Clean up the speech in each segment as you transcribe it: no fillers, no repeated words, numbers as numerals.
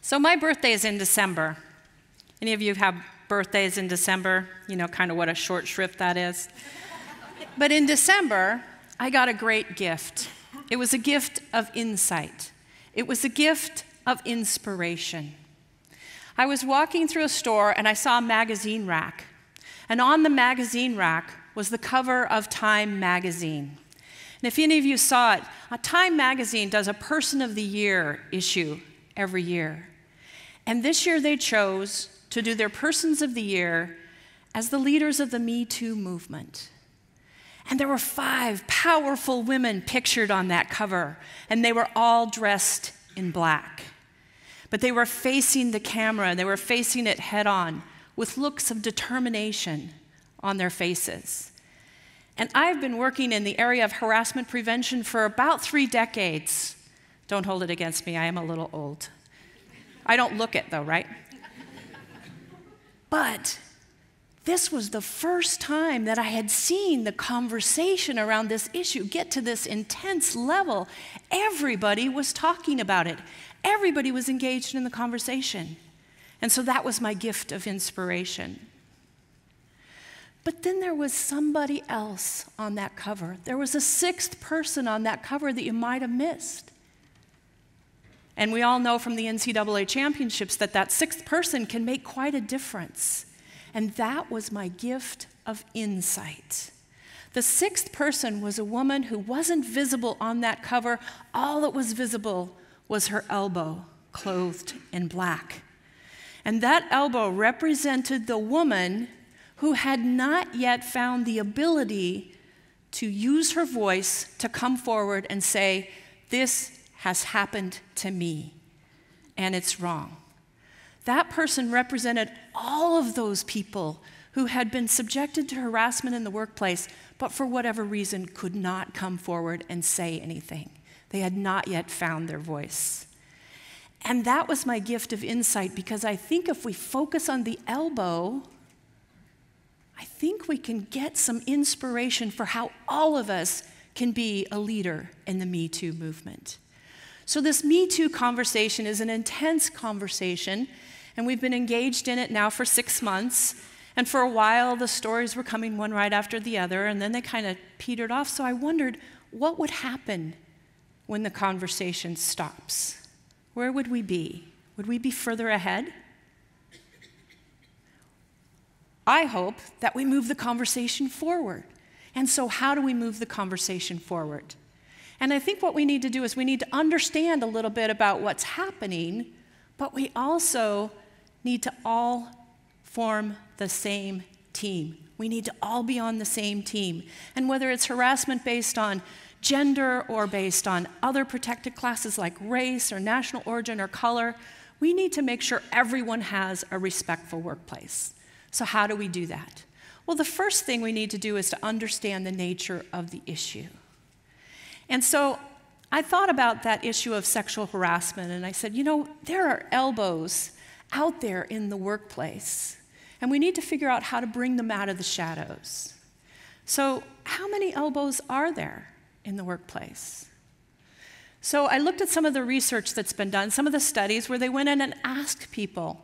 So my birthday is in December. Any of you have birthdays in December? You know kind of what a short shrift that is? But in December, I got a great gift. It was a gift of insight. It was a gift of inspiration. I was walking through a store and I saw a magazine rack. And on the magazine rack was the cover of Time magazine. And if any of you saw it, Time magazine does a Person of the Year issue every year. And this year they chose to do their Persons of the Year as the leaders of the Me Too movement. And there were 5 powerful women pictured on that cover, and they were all dressed in black. But they were facing the camera, they were facing it head on, with looks of determination on their faces. And I've been working in the area of harassment prevention for about 3 decades. Don't hold it against me, I am a little old. I don't look it though, right? But this was the first time that I had seen the conversation around this issue get to this intense level. Everybody was talking about it. Everybody was engaged in the conversation. And so that was my gift of inspiration. But then there was somebody else on that cover. There was a 6th person on that cover that you might have missed. And we all know from the NCAA championships that that 6th person can make quite a difference. And that was my gift of insight. The 6th person was a woman who wasn't visible on that cover. All that was visible was her elbow, clothed in black. And that elbow represented the woman who had not yet found the ability to use her voice to come forward and say, "This has happened to me, and it's wrong." That person represented all of those people who had been subjected to harassment in the workplace, but for whatever reason could not come forward and say anything. They had not yet found their voice. And that was my gift of insight, because I think if we focus on the elbow, I think we can get some inspiration for how all of us can be a leader in the Me Too movement. So this Me Too conversation is an intense conversation, and we've been engaged in it now for 6 months. And for a while, the stories were coming one right after the other, and then they kind of petered off. So I wondered, what would happen when the conversation stops? Where would we be? Would we be further ahead? I hope that we move the conversation forward. And so how do we move the conversation forward? And I think what we need to do is we need to understand a little bit about what's happening, but we also need to all form the same team. We need to all be on the same team. And whether it's harassment based on gender or based on other protected classes like race or national origin or color, we need to make sure everyone has a respectful workplace. So how do we do that? Well, the first thing we need to do is to understand the nature of the issue. And so I thought about that issue of sexual harassment, and I said, you know, there are elbows out there in the workplace, and we need to figure out how to bring them out of the shadows. So how many elbows are there in the workplace? So I looked at some of the research that's been done, some of the studies where they went in and asked people,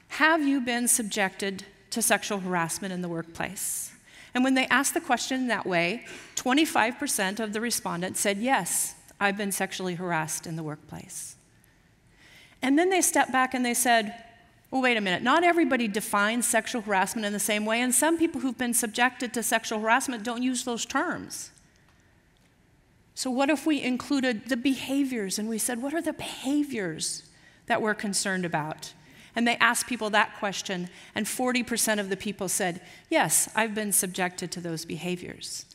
have you been subjected to sexual harassment in the workplace? And when they asked the question that way, 25% of the respondents said, yes, I've been sexually harassed in the workplace. And then they stepped back and they said, well, wait a minute, not everybody defines sexual harassment in the same way, and some people who've been subjected to sexual harassment don't use those terms. So what if we included the behaviors, and we said, what are the behaviors that we're concerned about? And they asked people that question, and 40% of the people said, yes, I've been subjected to those behaviors.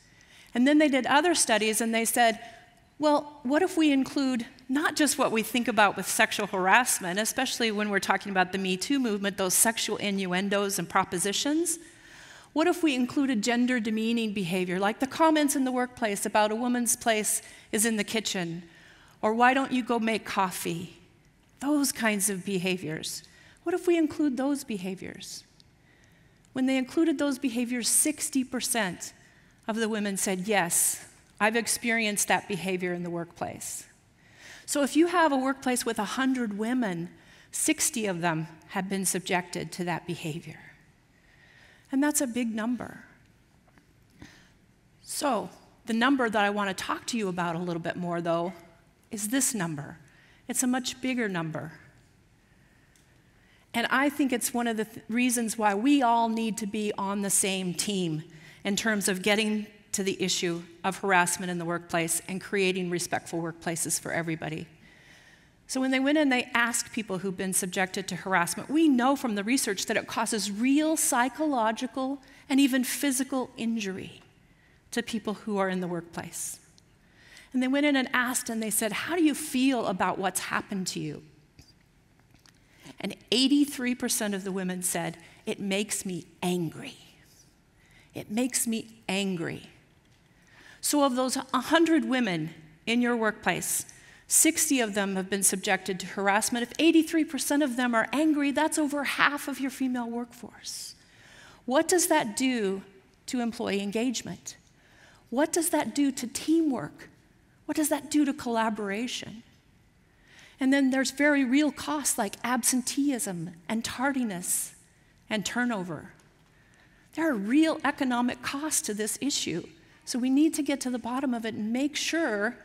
And then they did other studies, and they said, well, what if we include not just what we think about with sexual harassment, especially when we're talking about the Me Too movement, those sexual innuendos and propositions? What if we included gender demeaning behavior, like the comments in the workplace about a woman's place is in the kitchen, or why don't you go make coffee? Those kinds of behaviors. What if we include those behaviors? When they included those behaviors, 60% of the women said, yes, I've experienced that behavior in the workplace. So if you have a workplace with 100 women, 60 of them have been subjected to that behavior. And that's a big number. So, the number that I want to talk to you about a little bit more, though, is this number. It's a much bigger number. And I think it's one of the reasons why we all need to be on the same team in terms of getting to the issue of harassment in the workplace and creating respectful workplaces for everybody. So when they went and they asked people who've been subjected to harassment, we know from the research that it causes real psychological and even physical injury to people who are in the workplace. And they went in and asked, and they said, how do you feel about what's happened to you? And 83% of the women said, it makes me angry. It makes me angry. So of those 100 women in your workplace, 60 of them have been subjected to harassment. If 83% of them are angry, that's over half of your female workforce. What does that do to employee engagement? What does that do to teamwork? What does that do to collaboration? And then there's very real costs like absenteeism and tardiness and turnover. There are real economic costs to this issue. So we need to get to the bottom of it and make sure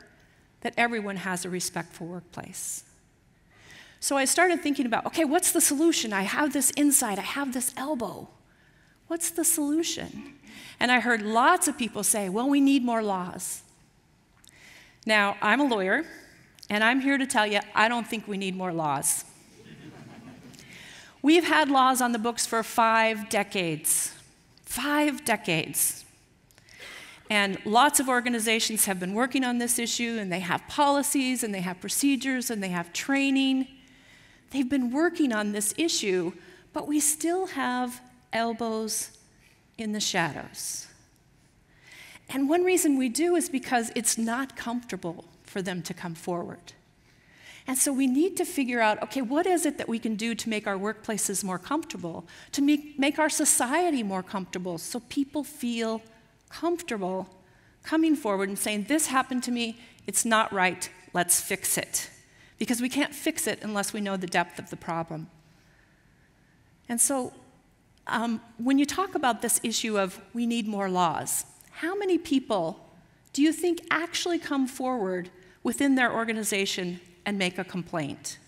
that everyone has a respectful workplace. So I started thinking about, okay, what's the solution? I have this insight, I have this elbow. What's the solution? And I heard lots of people say, well, we need more laws. Now, I'm a lawyer, and I'm here to tell you, I don't think we need more laws. We've had laws on the books for 5 decades. 5 decades. And lots of organizations have been working on this issue, and they have policies, and they have procedures, and they have training. They've been working on this issue, but we still have elbows in the shadows. And one reason we do is because it's not comfortable for them to come forward. And so we need to figure out, okay, what is it that we can do to make our workplaces more comfortable, to make our society more comfortable so people feel comfortable coming forward and saying, this happened to me, it's not right, let's fix it. Because we can't fix it unless we know the depth of the problem. And so when you talk about this issue of we need more laws, how many people do you think actually come forward within their organization and make a complaint?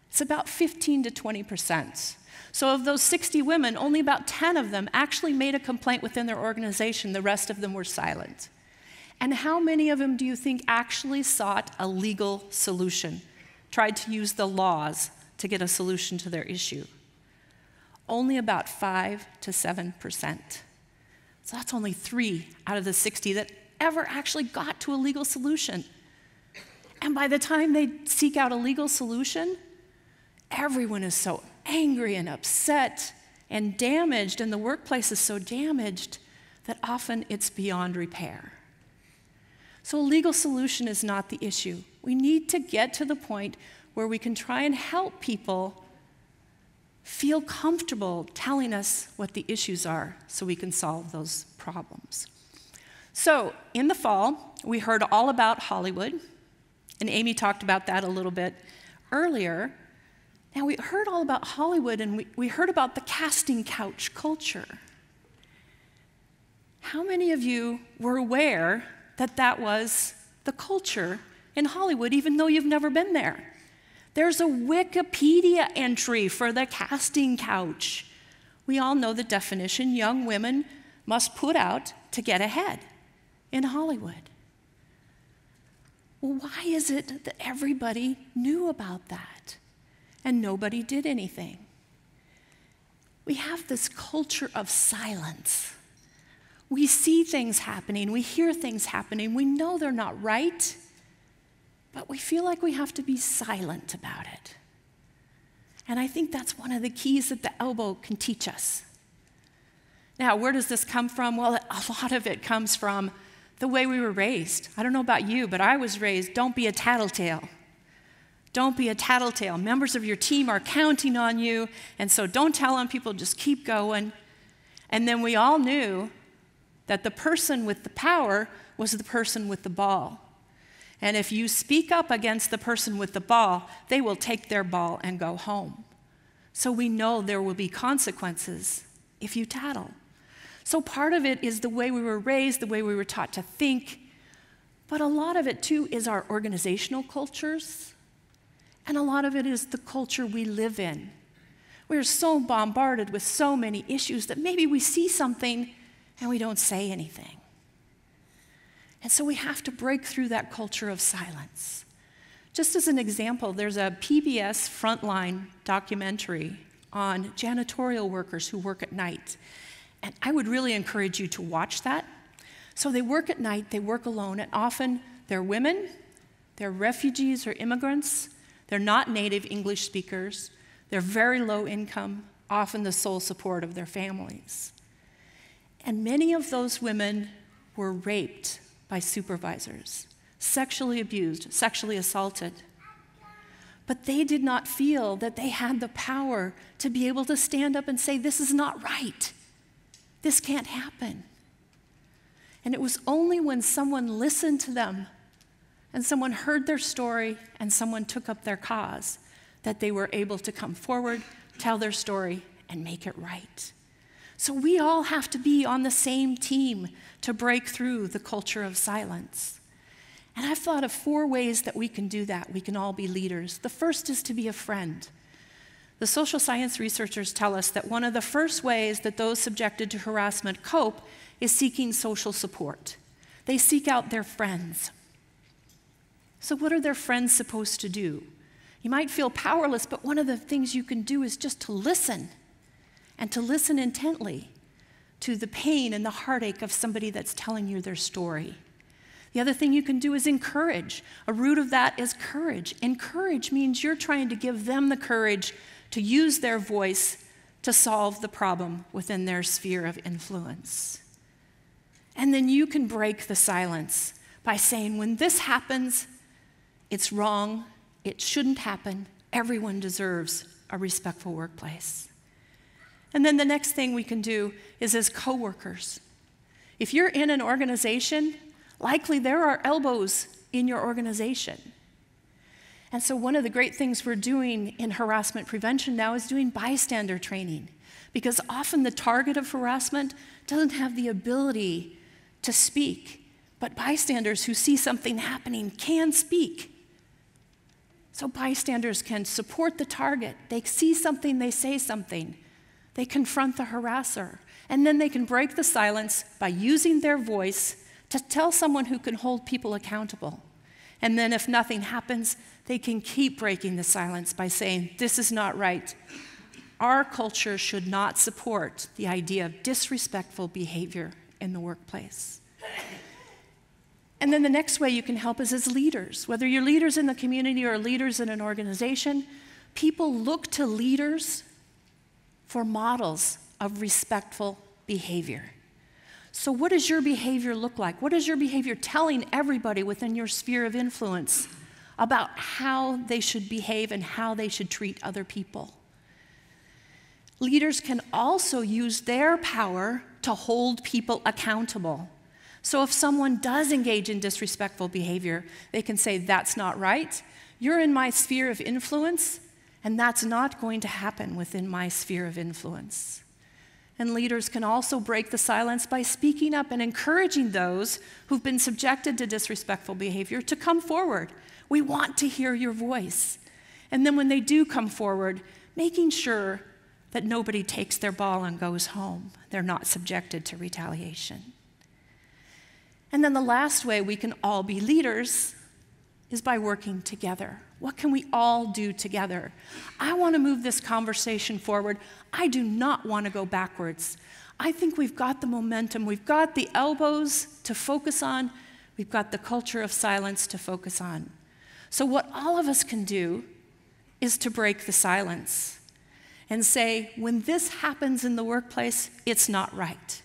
It's about 15 to 20%. So of those 60 women, only about 10 of them actually made a complaint within their organization. The rest of them were silent. And how many of them do you think actually sought a legal solution, tried to use the laws to get a solution to their issue? Only about 5 to 7%. So that's only 3 out of the 60 that ever actually got to a legal solution. And by the time they seek out a legal solution, everyone is so angry and upset and damaged, and the workplace is so damaged that often it's beyond repair. So a legal solution is not the issue. We need to get to the point where we can try and help people feel comfortable telling us what the issues are so we can solve those problems. So in the fall, we heard all about Hollywood, and Amy talked about that a little bit earlier. Now, we heard all about Hollywood, and we heard about the casting couch culture. How many of you were aware that that was the culture in Hollywood, even though you've never been there? There's a Wikipedia entry for the casting couch. We all know the definition: young women must put out to get ahead in Hollywood. Well, why is it that everybody knew about that and nobody did anything? We have this culture of silence. We see things happening, we hear things happening, we know they're not right, but we feel like we have to be silent about it. And I think that's one of the keys that the elbow can teach us. Now, where does this come from? Well, a lot of it comes from the way we were raised. I don't know about you, but I was raised, don't be a tattletale. Don't be a tattletale. Members of your team are counting on you, and so don't tell on people, just keep going. And then we all knew that the person with the power was the person with the ball. And if you speak up against the person with the ball, they will take their ball and go home. So we know there will be consequences if you tattle. So part of it is the way we were raised, the way we were taught to think, but a lot of it too is our organizational cultures, and a lot of it is the culture we live in. We're so bombarded with so many issues that maybe we see something and we don't say anything. And so we have to break through that culture of silence. Just as an example, there's a PBS Frontline documentary on janitorial workers who work at night. And I would really encourage you to watch that. So they work at night, they work alone, and often they're women, they're refugees or immigrants, they're not native English speakers, they're very low income, often the sole support of their families. And many of those women were raped by supervisors, sexually abused, sexually assaulted. But they did not feel that they had the power to be able to stand up and say, this is not right. This can't happen. And it was only when someone listened to them and someone heard their story and someone took up their cause that they were able to come forward, tell their story, and make it right. So we all have to be on the same team to break through the culture of silence. And I've thought of 4 ways that we can do that. We can all be leaders. The first is to be a friend. The social science researchers tell us that one of the first ways that those subjected to harassment cope is seeking social support. They seek out their friends. So what are their friends supposed to do? You might feel powerless, but one of the things you can do is just to listen, and to listen intently to the pain and the heartache of somebody that's telling you their story. The other thing you can do is encourage. A root of that is courage. Encourage means you're trying to give them the courage to use their voice to solve the problem within their sphere of influence. And then you can break the silence by saying, when this happens, it's wrong, it shouldn't happen, everyone deserves a respectful workplace. And then the next thing we can do is as coworkers. If you're in an organization, likely there are elbows in your organization. And so one of the great things we're doing in harassment prevention now is doing bystander training, because often the target of harassment doesn't have the ability to speak, but bystanders who see something happening can speak. So bystanders can support the target. They see something, they say something. They confront the harasser, and then they can break the silence by using their voice to tell someone who can hold people accountable. And then if nothing happens, they can keep breaking the silence by saying, this is not right. Our culture should not support the idea of disrespectful behavior in the workplace. And then the next way you can help is as leaders. Whether you're leaders in the community or leaders in an organization, people look to leaders for models of respectful behavior. So what does your behavior look like? What is your behavior telling everybody within your sphere of influence about how they should behave and how they should treat other people? Leaders can also use their power to hold people accountable. So if someone does engage in disrespectful behavior, they can say, that's not right. You're in my sphere of influence, and that's not going to happen within my sphere of influence. And leaders can also break the silence by speaking up and encouraging those who've been subjected to disrespectful behavior to come forward. We want to hear your voice. And then when they do come forward, making sure that nobody takes their ball and goes home. They're not subjected to retaliation. And then the last way we can all be leaders is by working together. What can we all do together? I want to move this conversation forward. I do not want to go backwards. I think we've got the momentum. We've got the elbows to focus on. We've got the culture of silence to focus on. So what all of us can do is to break the silence and say, when this happens in the workplace, it's not right.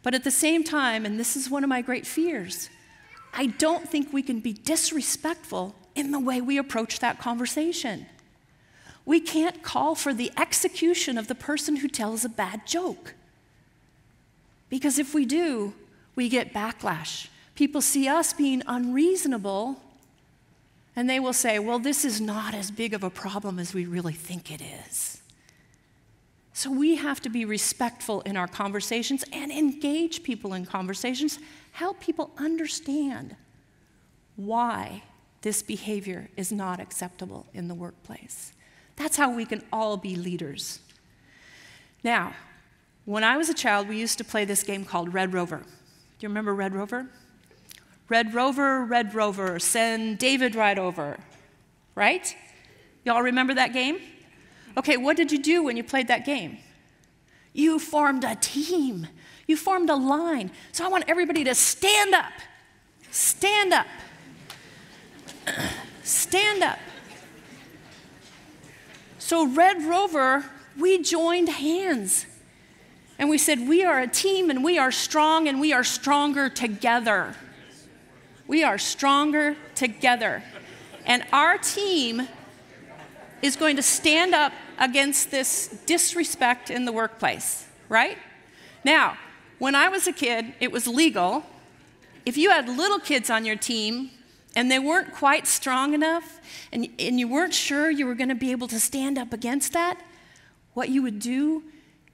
But at the same time, and this is one of my great fears, I don't think we can be disrespectful in the way we approach that conversation. We can't call for the execution of the person who tells a bad joke. Because if we do, we get backlash. People see us being unreasonable And they will say, well, this is not as big of a problem as we really think it is. So we have to be respectful in our conversations and engage people in conversations, help people understand why this behavior is not acceptable in the workplace. That's how we can all be leaders. Now, when I was a child, we used to play this game called Red Rover. Do you remember Red Rover? Red Rover, send David right over, right? Y'all remember that game? Okay, what did you do when you played that game? You formed a team. You formed a line. So I want everybody to stand up. Stand up. Stand up. So Red Rover, we joined hands. And we said, we are a team and we are strong and we are stronger together. We are stronger together. And our team is going to stand up against this disrespect in the workplace, right? Now, when I was a kid, it was legal. If you had little kids on your team and they weren't quite strong enough and you weren't sure you were going to be able to stand up against that, what you would do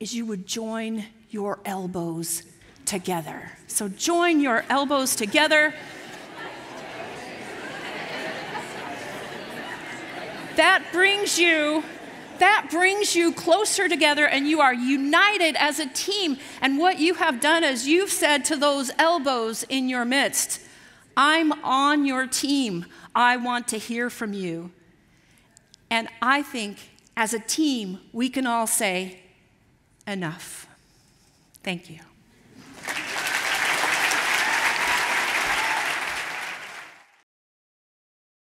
is you would join your elbows together. So join your elbows together. That brings you closer together and you are united as a team. And what you have done is you've said to those elbows in your midst, I'm on your team. I want to hear from you. And I think as a team, we can all say, enough. Thank you.